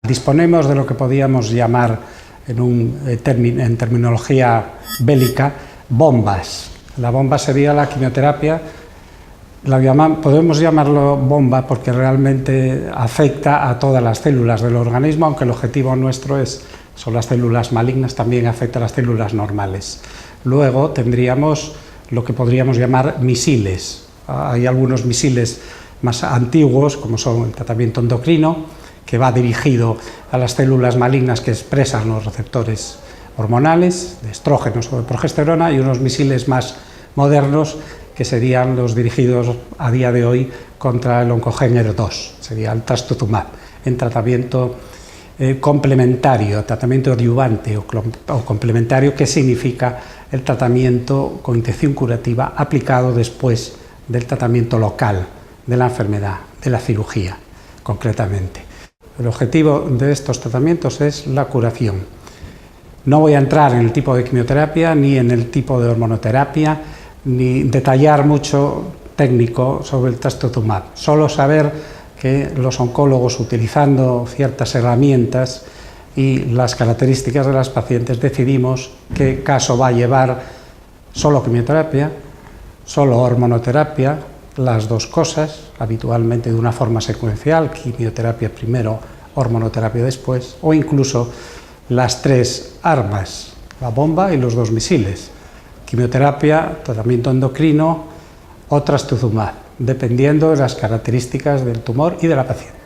Disponemos de lo que podríamos llamar en terminología bélica bombas. La bomba sería la quimioterapia. Podemos llamarlo bomba porque realmente afecta a todas las células del organismo, aunque el objetivo nuestro son las células malignas, también afecta a las células normales. Luego tendríamos lo que podríamos llamar misiles. Hay algunos misiles más antiguos, como son el tratamiento endocrino, que va dirigido a las células malignas que expresan los receptores hormonales, de estrógenos o de progesterona, y unos misiles más modernos que serían los dirigidos a día de hoy contra el oncogénero 2, sería el trastuzumab, en tratamiento complementario, tratamiento adyuvante o complementario, que significa el tratamiento con intención curativa aplicado después del tratamiento local de la enfermedad, de la cirugía, concretamente. El objetivo de estos tratamientos es la curación. No voy a entrar en el tipo de quimioterapia ni en el tipo de hormonoterapia, ni detallar mucho técnico sobre el trastuzumab, solo saber que los oncólogos, utilizando ciertas herramientas y las características de las pacientes, decidimos qué caso va a llevar solo quimioterapia, solo hormonoterapia, las dos cosas, habitualmente de una forma secuencial, quimioterapia primero, hormonoterapia después, o incluso las tres armas, la bomba y los dos misiles, quimioterapia, tratamiento endocrino o trastuzumab, dependiendo de las características del tumor y de la paciente.